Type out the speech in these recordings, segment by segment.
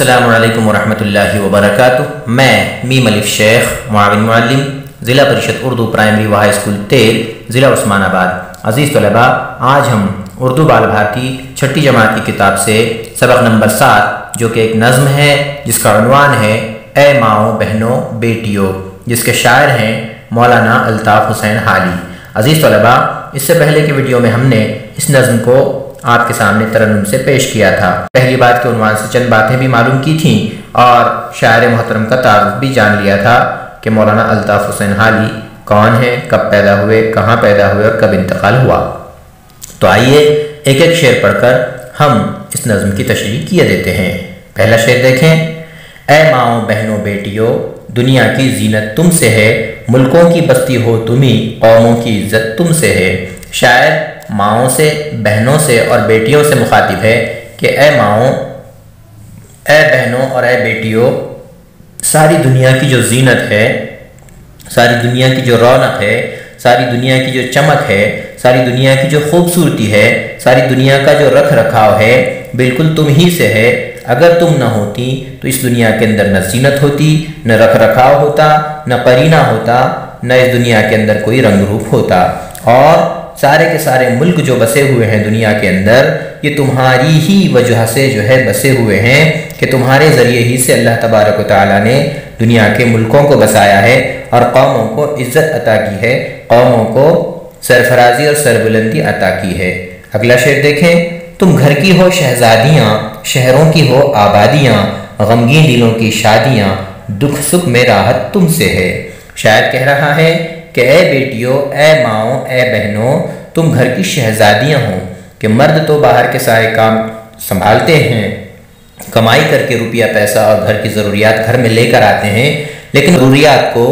السلام علیکم ورحمۃ اللہ وبرکاتہ۔ میں میم الف شیخ معاون معلم ضلع پریشد اردو پرائمری و ہائی اسکول تیل ضلع عثمان آباد۔ عزیز طلباء، آج ہم اردو بال بھارتی چھٹی جماعت کی کتاب سے سبق نمبر 7 جو کہ ایک نظم ہے جس کا عنوان ہے اے ماؤں بہنوں بیٹیوں، جس کے شاعر ہیں مولانا الطاف حسین حالی۔ عزیز طلباء، اس سے پہلے کی ویڈیو میں ہم نے اس نظم کو آپ کے سامنے ترنم سے پیش کیا تھا۔ پہلی بات کے عنوان سے چند باتیں بھی معلوم کی تھیں اور شاعر محترم کا تعارف بھی جان لیا تھا کہ مولانا الطاف حسین حالی کون ہے، کب پیدا ہوئے، کہاں پیدا ہوئے اور کب انتقال ہوا۔ تو آئیے ایک ایک شعر پڑھ کر ہم اس نظم کی تشریح کیے دیتے ہیں۔ پہلا شعر دیکھیں۔ اے ماؤں بہنوں بیٹیوں، دنیا کی زینت تم سے ہے، ملکوں کی بستی ہو تمہیں، قوموں کی عزت تم سے ہے۔ شاعر ماؤں سے، بہنوں سے اور بیٹیوں سے مخاطب ہے کہ اے ماؤں، اے بہنوں اور اے بیٹیوں، ساری دنیا کی جو زینت ہے، ساری دنیا کی جو رونق ہے، ساری دنیا کی جو چمک ہے، ساری دنیا کی جو خوبصورتی ہے، ساری دنیا کا جو رکھ رکھاؤ ہے، بالکل تم ہی سے ہے۔ اگر تم نہ ہوتی تو اس دنیا کے اندر نہ زینت ہوتی، نہ رکھ رکھاؤ ہوتا، نہ قرینہ ہوتا، نہ اس دنیا کے اندر کوئی رنگ روپ ہوتا، اور سارے کے سارے ملک جو بسے ہوئے ہیں دنیا کے اندر، یہ تمہاری ہی وجہ سے جو ہے بسے ہوئے ہیں کہ تمہارے ذریعے ہی سے اللہ تبارک و تعالیٰ نے دنیا کے ملکوں کو بسایا ہے اور قوموں کو عزت عطا کی ہے، قوموں کو سرفرازی اور سربلندی عطا کی ہے۔ اگلا شعر دیکھیں۔ تم گھر کی ہو شہزادیاں، شہروں کی ہو آبادیاں، غمگین دلوں کی شادیاں، دکھ سکھ میں راحت تم سے ہے۔ شاعر کہہ رہا ہے کہ اے بیٹیوں، اے ماؤں، اے بہنوں، تم گھر کی شہزادیاں ہو کہ مرد تو باہر کے سارے کام سنبھالتے ہیں، کمائی کر کے روپیہ پیسہ اور گھر کی ضروریات گھر میں لے کر آتے ہیں، لیکن ضروریات کو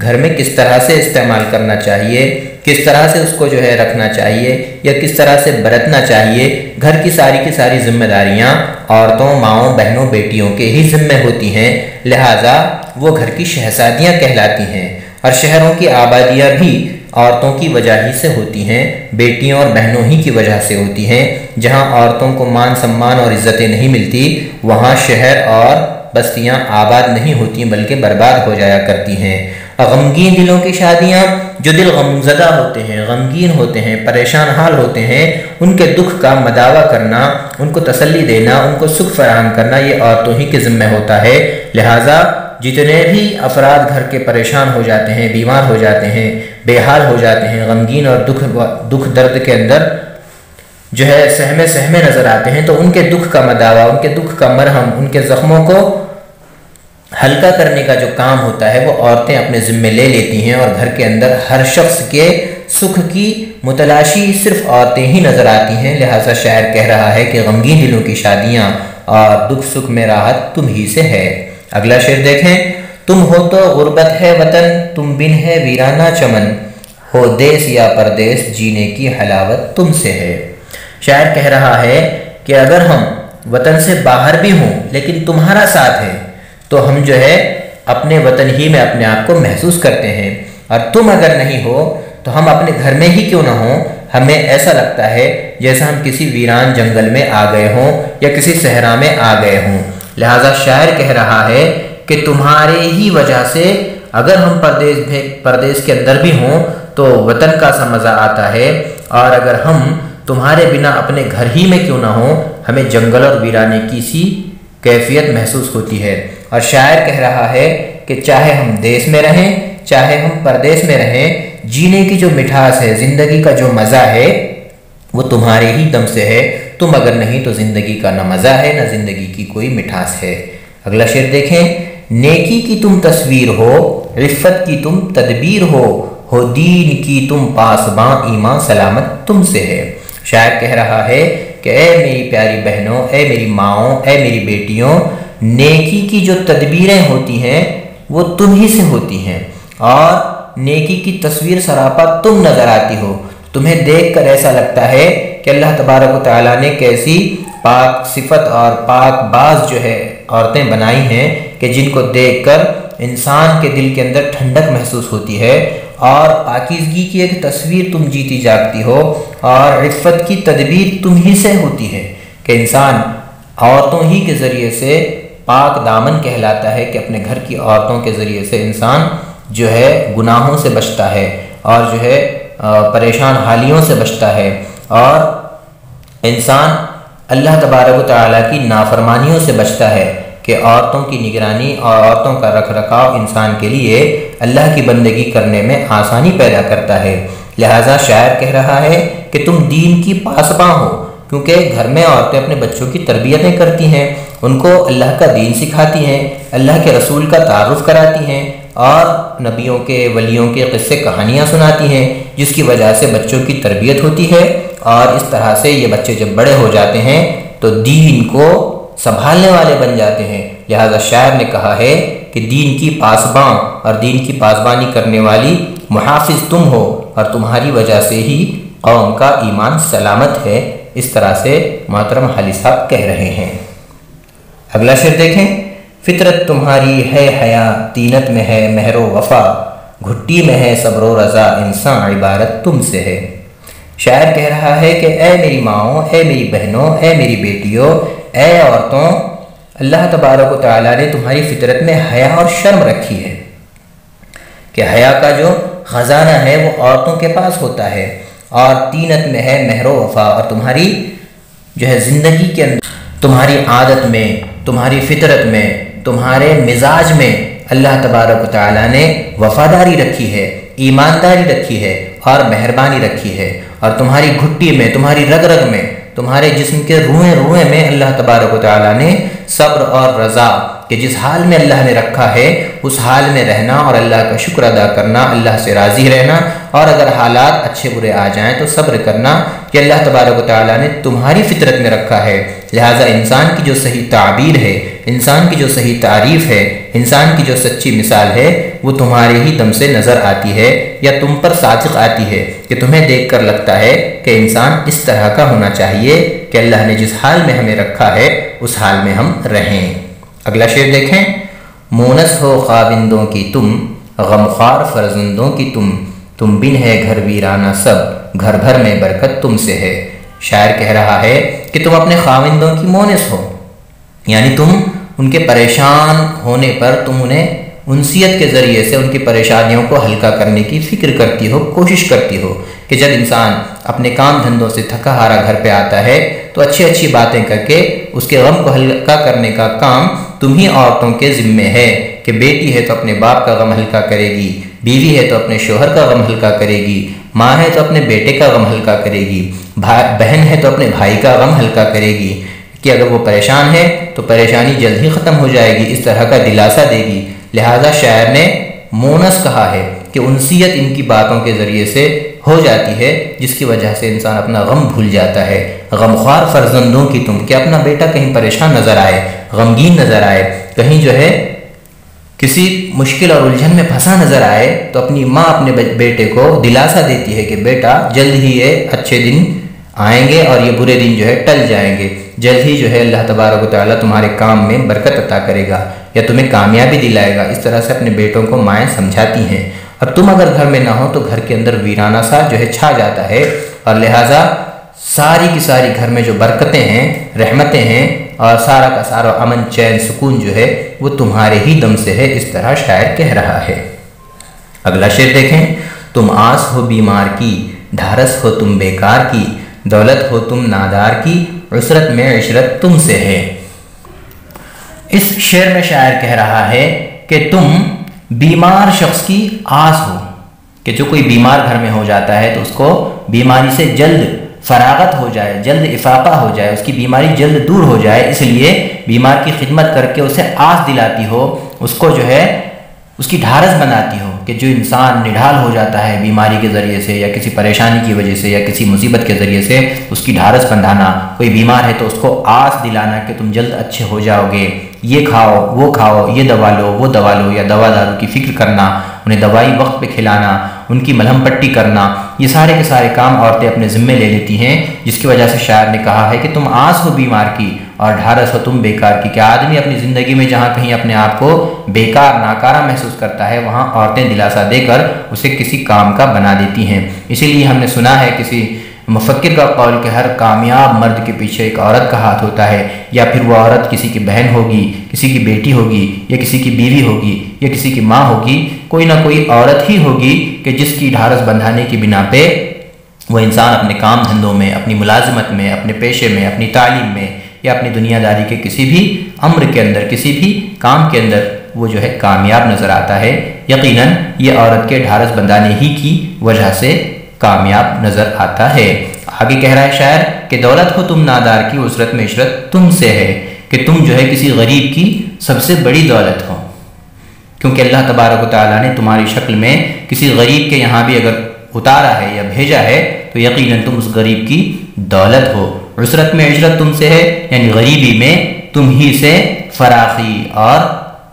گھر میں کس طرح سے استعمال کرنا چاہیے، کس طرح سے اس کو جو ہے رکھنا چاہیے یا کس طرح سے برتنا چاہیے، گھر کی ساری ذمہ داریاں عورتوں، ماؤں، بہنوں، بیٹیوں کے ہی ذمہ ہوتی ہیں، لہٰذا وہ گھر کی شہزادیاں کہلاتی ہیں۔ اور شہروں کی آبادیاں بھی عورتوں کی وجہ ہی سے ہوتی ہیں، بیٹیوں اور بہنوں ہی کی وجہ سے ہوتی ہیں۔ جہاں عورتوں کو مان سمان اور عزتیں نہیں ملتی، وہاں شہر اور بستیاں آباد نہیں ہوتی بلکہ برباد ہو جایا کرتی ہیں۔ غمگین دلوں کی شادیاں، جو دل غمزدہ ہوتے ہیں، غمگین ہوتے ہیں، پریشان حال ہوتے ہیں، ان کے دکھ کا مداوع کرنا، ان کو تسلی دینا، ان کو سکھ فراہم کرنا، یہ عورتوں ہی کے ذمہ ہوتا ہے۔ لہٰذا جتنے بھی افراد گھر کے پریشان ہو جاتے ہیں، بیمار ہو جاتے ہیں، بے حال ہو جاتے ہیں، غمگین اور دکھ درد کے اندر جو ہے سہمے نظر آتے ہیں، تو ان کے دکھ کا مداوع، ان کے دکھ کا مرہم، ان کے زخموں کو ہلکا کرنے کا جو کام ہوتا ہے وہ عورتیں اپنے ذمہ لے لیتی ہیں، اور گھر کے اندر ہر شخص کے سکھ کی متلاشی صرف عورتیں ہی نظر آتی ہیں۔ لہٰذا شاعر کہہ رہا ہے کہ غمگین دلوں کی شادیاں اور دکھ سکھ میں راحت تم ہی سے ہے۔ اگلا شعر دیکھیں۔ تم ہو تو غربت ہے وطن، تم بن ہے ویرانہ چمن، ہو دیس یا پردیس جینے کی حلاوت تم سے ہے۔ شاعر کہہ رہا ہے کہ اگر ہم وطن سے باہر بھی ہوں لیکن تمہارا ساتھ ہے تو ہم جو ہے اپنے وطن ہی میں اپنے آپ کو محسوس کرتے ہیں، اور تم اگر نہیں ہو تو ہم اپنے گھر میں ہی کیوں نہ ہوں، ہمیں ایسا لگتا ہے جیسا ہم کسی ویران جنگل میں آ گئے ہوں یا کسی صحرا میں آ گئے ہوں۔ لہٰذا شاعر کہہ رہا ہے کہ تمہارے ہی وجہ سے اگر ہم پردیس کے اندر بھی ہوں تو وطن کا سا مزہ آتا ہے، اور اگر ہم تمہارے بنا اپنے گھر ہی میں کیوں نہ ہوں، ہمیں جنگل اور ویرانے کی سی کیفیت محسوس ہوتی ہے۔ اور شاعر کہہ رہا ہے کہ چاہے ہم دیس میں رہیں، چاہے ہم پردیس میں رہیں، جینے کی جو مٹھاس ہے، زندگی کا جو مزہ ہے، وہ تمہارے ہی دم سے ہے۔ تم اگر نہیں تو زندگی کا نہ مزہ ہے نہ زندگی کی کوئی مٹھاس ہے۔ اگلا شعر دیکھیں۔ نیکی کی تم تصویر ہو، عفت کی تم تدبیر ہو دین کی تم پاسباں، ایمان سلامت تم سے ہے۔ شاعر کہہ رہا ہے کہ اے میری پیاری بہنوں، اے میری ماؤں، اے میری بیٹیوں، نیکی کی جو تدبیریں ہوتی ہیں وہ تم ہی سے ہوتی ہیں، اور نیکی کی تصویر سراپا تم نظر آتی ہو۔ تمہیں دیکھ کر ایسا لگتا ہے کہ اللہ تبارک و تعالیٰ نے کیسی پاک صفت اور پاک باز جو ہے عورتیں بنائی ہیں کہ جن کو دیکھ کر انسان کے دل کے اندر ٹھنڈک محسوس ہوتی ہے، اور پاکیزگی کی ایک تصویر تم جیتی جاگتی ہو، اور عفت کی تدبیر تم ہی سے ہوتی ہے کہ انسان عورتوں ہی کے ذریعے سے پاک دامن کہلاتا ہے کہ اپنے گھر کی عورتوں کے ذریعے سے انسان جو ہے گناہوں سے بچتا ہے اور جو ہے پریشان حالیوں سے بچتا ہے، اور انسان اللہ تبارک و تعالیٰ کی نافرمانیوں سے بچتا ہے کہ عورتوں کی نگرانی اور عورتوں کا رکھ رکھاؤ انسان کے لیے اللہ کی بندگی کرنے میں آسانی پیدا کرتا ہے۔ لہٰذا شاعر کہہ رہا ہے کہ تم دین کی پاسباں ہو، کیونکہ گھر میں عورتیں اپنے بچوں کی تربیتیں کرتی ہیں، ان کو اللہ کا دین سکھاتی ہیں، اللہ کے رسول کا تعارف کراتی ہیں اور نبیوں کے ولیوں کے قصے کہانیاں سناتی ہیں، جس کی وجہ سے بچوں کی تربیت ہوتی ہے، اور اس طرح سے یہ بچے جب بڑے ہو جاتے ہیں تو دین کو سنبھالنے والے بن جاتے ہیں۔ لہذا شاعر نے کہا ہے کہ دین کی پاسباں اور دین کی پاسبانی کرنے والی محافظ تم ہو، اور تمہاری وجہ سے ہی قوم کا ایمان سلامت ہے۔ اس طرح سے محترم حالی صاحب کہہ رہے ہیں۔ اگلا شعر دیکھیں، فطرت تمہاری ہے حیا، تینت میں ہے مہر و وفا، گھٹی میں ہے صبر و رضا، انسان عبارت تم سے ہے۔ شاعر کہہ رہا ہے کہ اے میری ماؤں، اے میری بہنوں، اے میری بیٹیوں، اے عورتوں، اللہ تبارک و تعالیٰ نے تمہاری فطرت میں حیا اور شرم رکھی ہے کہ حیا کا جو خزانہ ہے وہ عورتوں کے پاس ہوتا ہے، اور تینت میں ہے مہر و وفا، اور تمہاری جو ہے زندگی کے اندر، تمہاری عادت میں، تمہاری فطرت میں، تمہارے مزاج میں اللہ تبارک و تعالیٰ نے وفاداری رکھی ہے، ایمانداری رکھی ہے اور مہربانی رکھی ہے، اور تمہاری گھٹی میں، تمہاری رگ رگ میں، تمہارے جسم کے روئیں روئیں میں اللہ تبارک و تعالیٰ نے صبر اور رضا کہ جس حال میں اللہ نے رکھا ہے اس حال میں رہنا اور اللہ کا شکر ادا کرنا، اللہ سے راضی رہنا، اور اگر حالات اچھے برے آ جائیں تو صبر کرنا، کہ اللہ تبارک و تعالیٰ نے تمہاری فطرت میں رکھا ہے۔ لہٰذا انسان کی جو صحیح تعبیر ہے، انسان کی جو صحیح تعریف ہے، انسان کی جو سچی مثال ہے، وہ تمہارے ہی دم سے نظر آتی ہے یا تم پر صادق آتی ہے، کہ تمہیں دیکھ کر لگتا ہے کہ انسان اس طرح کا ہونا چاہیے کہ اللہ نے جس حال میں ہمیں رکھا ہے اس حال میں ہم رہیں۔ اگلا شعر دیکھیں، مونس ہو خاوندوں کی تم، غمخوار فرزندوں کی تم بن ہے گھر ویرانہ سب، گھر بھر میں برکت تم سے ہے۔ شاعر کہہ رہا ہے کہ تم اپنے خاوندوں کی مونس ہو، یعنی تم ان کے پریشان ہونے پر تم انہیں انسیت کے ذریعے سے ان کی پریشانیوں کو ہلکا کرنے کی فکر کرتی ہو، کوشش کرتی ہو، کہ جب انسان اپنے کام دھندوں سے تھکا ہارا گھر پہ آتا ہے تو اچھی اچھی باتیں کر کے اس کے غم کو ہلکا کرنے کا کام تم ہی عورتوں کے ذمے ہے، کہ بیٹی ہے تو اپنے باپ کا غم ہلکا کرے گی، بیوی ہے تو اپنے شوہر کا غم ہلکا کرے گی، ماں ہے تو اپنے بیٹے کا غم ہلکا کرے گی، بہن ہے تو اپنے بھائی کا غم ہلکا کرے گی، کہ اگر وہ پریشان ہے تو پریشانی جلد ہی ختم ہو جائے گی، اس طرح کا دلاسا دے گی۔ لہذا شاعر نے مونس کہا ہے کہ انسیت ان کی باتوں کے ذریعے سے ہو جاتی ہے، جس کی وجہ سے انسان اپنا غم بھول جاتا ہے۔ غمخوار فرزندوں کی تم، کہ اپنا بیٹا کہیں پریشان نظر آئے، غمگین نظر آئے، کہیں جو ہے کسی مشکل اور الجھن میں پھنسا نظر آئے، تو اپنی ماں اپنے بیٹے کو دلاسا دیتی ہے کہ بیٹا جلد ہی یہ اچھے دن آئیں گے اور یہ برے دن جو ہے ٹل جائیں گے، جلد ہی جو ہے اللہ تبارک و تعالیٰ تمہارے کام میں برکت عطا کرے گا یا تمہیں کامیابی دلائے گا۔ اس طرح سے اپنے بیٹوں کو مائیں سمجھاتی ہیں، اور تم اگر گھر میں نہ ہو تو گھر کے اندر ویرانہ سا جو ہے چھا جاتا ہے، اور لہٰذا ساری کی ساری گھر میں جو برکتیں ہیں، رحمتیں ہیں، اور سارا کا سارا امن چین سکون جو ہے وہ تمہارے ہی دم سے ہے، اس طرح شاعر کہہ رہا ہے۔ اگلا شعر دیکھیں، تم آس ہو بیمار کی، ڈھارس ہو تم بیکار کی، دولت ہو تم نادار کی، عسرت میں عشرت تم سے ہے۔ اس شعر میں شاعر کہہ رہا ہے کہ تم بیمار شخص کی آس ہو، کہ جو کوئی بیمار گھر میں ہو جاتا ہے تو اس کو بیماری سے جلد فراغت ہو جائے، جلد افاقہ ہو جائے، اس کی بیماری جلد دور ہو جائے، اس لیے بیمار کی خدمت کر کے اسے آس دلاتی ہو، اس کو جو ہے اس کی ڈھارس بناتی ہو، کہ جو انسان نڈھال ہو جاتا ہے بیماری کے ذریعے سے یا کسی پریشانی کی وجہ سے یا کسی مصیبت کے ذریعے سے، اس کی ڈھارس بندھانا، کوئی بیمار ہے تو اس کو آس دلانا کہ تم جلد اچھے ہو جاؤ گے، یہ کھاؤ وہ کھاؤ، یہ دوا لو وہ دوا لو، یا دوا دارو کی فکر کرنا، انہیں دوائی وقت پہ کھلانا، ان کی ملہم پٹی کرنا، یہ سارے کے سارے کام عورتیں اپنے ذمے لے لیتی ہیں، جس کی وجہ سے شاعر نے کہا ہے کہ تم آس ہو بیمار کی اور ڈھارس ہو تم بیکار کی، کہ آدمی اپنی زندگی میں جہاں کہیں اپنے آپ کو بیکار ناکارہ محسوس کرتا ہے وہاں عورتیں دلاسا دے کر اسے کسی کام کا بنا دیتی ہیں۔ اسی لیے ہم نے سنا ہے کسی مفکر کا قول کہ ہر کامیاب مرد کے پیچھے ایک عورت کا ہاتھ ہوتا ہے، یا پھر وہ عورت کسی کی بہن ہوگی، کسی کی بیٹی ہوگی، یا کسی کی بیوی ہوگی، یا کسی کی ماں ہوگی، کوئی نہ کوئی عورت ہی ہوگی کہ جس کی ڈھارس بندھانے کی بنا پہ وہ انسان اپنے کام دھندوں میں، اپنی ملازمت میں، اپنے پیشے میں، اپنی تعلیم میں، یا اپنی دنیا داری کے کسی بھی امر کے اندر، کسی بھی کام کے اندر وہ جو ہے کامیاب نظر آتا ہے۔ یقیناً یہ عورت کے ڈھارس بندھانے ہی کی وجہ سے کامیاب نظر آتا ہے۔ آگے کہہ رہا ہے شاعر کہ دولت ہو تم نادار کی، عسرت میں عشرت تم سے ہے، کہ تم جو ہے کسی غریب کی سب سے بڑی دولت ہو، کیونکہ اللہ تبارک و تعالیٰ نے تمہاری شکل میں کسی غریب کے یہاں بھی اگر اتارا ہے یا بھیجا ہے تو یقیناً تم اس غریب کی دولت ہو۔ عسرت میں عشرت تم سے ہے، یعنی غریبی میں تم ہی سے فراخی اور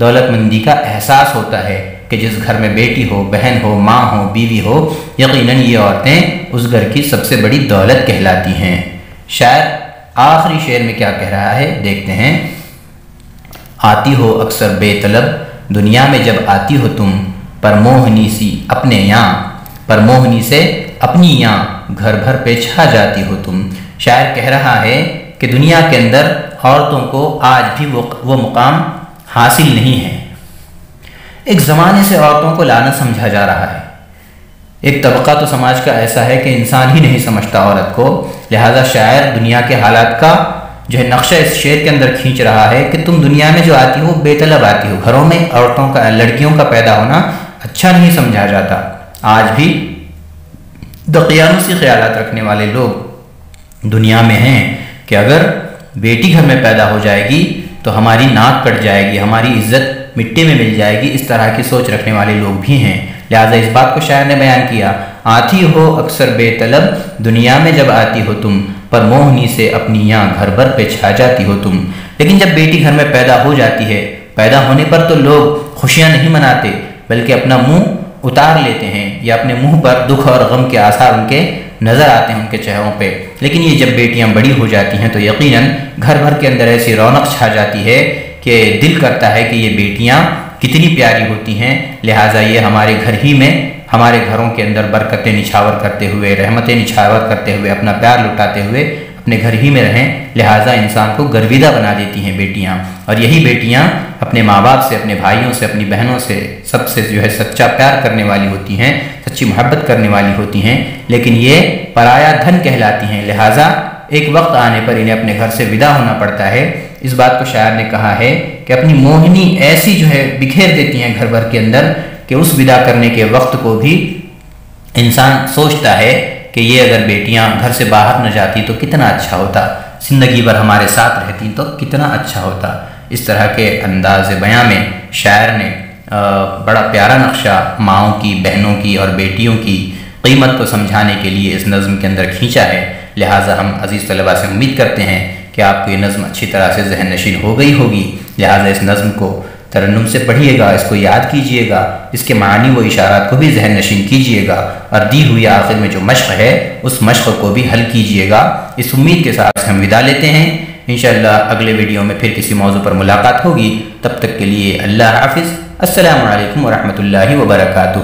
دولت مندی کا احساس ہوتا ہے، کہ جس گھر میں بیٹی ہو، بہن ہو، ماں ہو، بیوی ہو، یقیناً یہ عورتیں اس گھر کی سب سے بڑی دولت کہلاتی ہیں۔ شاعر آخری شعر میں کیا کہہ رہا ہے دیکھتے ہیں۔ آتی ہو اکثر بے طلب دنیا میں جب آتی ہو تم، پر موہنی سی اپنے یہاں، پر موہنی سے اپنی یہاں گھر بھر پہ چھا جاتی ہو تم۔ شاعر کہہ رہا ہے کہ دنیا کے اندر عورتوں کو آج بھی وہ مقام حاصل نہیں ہے۔ ایک زمانے سے عورتوں کو لعنت سمجھا جا رہا ہے۔ ایک طبقہ تو سماج کا ایسا ہے کہ انسان ہی نہیں سمجھتا عورت کو، لہذا شاعر دنیا کے حالات کا جو ہے نقشہ اس شعر کے اندر کھینچ رہا ہے کہ تم دنیا میں جو آتی ہو بے طلب آتی ہو۔ گھروں میں عورتوں کا، لڑکیوں کا پیدا ہونا اچھا نہیں سمجھا جاتا۔ آج بھی دقیانوسی خیالات رکھنے والے لوگ دنیا میں ہیں کہ اگر بیٹی گھر میں پیدا ہو جائے گی تو ہماری ناک کٹ جائے گی، ہماری عزت مٹی میں مل جائے گی، اس طرح کی سوچ رکھنے والے لوگ بھی ہیں۔ لہٰذا اس بات کو شاعر نے بیان کیا، آتی ہو اکثر بے طلب دنیا میں جب آتی ہو تم، پر موہنی سے اپنی یہاں گھر بھر پہ چھا جاتی ہو تم۔ لیکن جب بیٹی گھر میں پیدا ہو جاتی ہے، پیدا ہونے پر تو لوگ خوشیاں نہیں مناتے بلکہ اپنا منہ اتار لیتے ہیں، یا اپنے منہ پر دکھ اور غم کے آثار ان کے نظر آتے ہیں ان کے چہروں پہ۔ لیکن یہ جب بیٹیاں بڑی ہو جاتی ہیں تو یقیناً گھر بھر کے اندر ایسی رونق چھا جاتی ہے کہ دل کرتا ہے کہ یہ بیٹیاں کتنی پیاری ہوتی ہیں، لہٰذا یہ ہمارے گھر ہی میں، ہمارے گھروں کے اندر برکتیں نچھاور کرتے ہوئے، رحمتیں نچھاور کرتے ہوئے، اپنا پیار لٹاتے ہوئے اپنے گھر ہی میں رہیں۔ لہٰذا انسان کو گرویدہ بنا دیتی ہیں بیٹیاں، اور یہی بیٹیاں اپنے ماں باپ سے، اپنے بھائیوں سے، اپنی بہنوں سے، سب سے جو ہے سچا پیار کرنے والی ہوتی ہیں، سچی محبت کرنے والی ہوتی ہیں، لیکن یہ پرایا دھن کہلاتی ہیں۔ لہٰذا ایک وقت آنے پر انہیں اپنے گھر سے ودا ہونا پڑتا ہے۔ اس بات کو شاعر نے کہا ہے کہ اپنی موہنی ایسی جو ہے بکھیر دیتی ہیں گھر بھر کے اندر کہ اس ودا کرنے کے وقت کو بھی انسان سوچتا ہے کہ یہ اگر بیٹیاں گھر سے باہر نہ جاتی تو کتنا اچھا ہوتا، زندگی بھر ہمارے ساتھ رہتی تو کتنا اچھا ہوتا۔ اس طرح کے انداز بیاں میں شاعر نے بڑا پیارا نقشہ ماؤں کی، بہنوں کی اور بیٹیوں کی قیمت کو سمجھانے کے لیے اس نظم کے اندر کھینچا ہے۔ لہٰذا ہم عزیز طلباء سے امید کرتے ہیں کہ آپ کو یہ نظم اچھی طرح سے ذہن نشین ہو گئی ہوگی، لہٰذا اس نظم کو ترنم سے پڑھیے گا، اس کو یاد کیجئے گا، اس کے معنی و اشارات کو بھی ذہن نشین کیجئے گا، اور دی ہوئی آخر میں جو مشق ہے اس مشق کو بھی حل کیجئے گا۔ اس امید کے ساتھ ہم ودا لیتے ہیں۔ انشاءاللہ اگلے ویڈیو میں پھر کسی موضوع پر ملاقات ہوگی، تب تک کے لیے اللہ حافظ۔ السلام علیکم ورحمۃ اللہ وبرکاتہ۔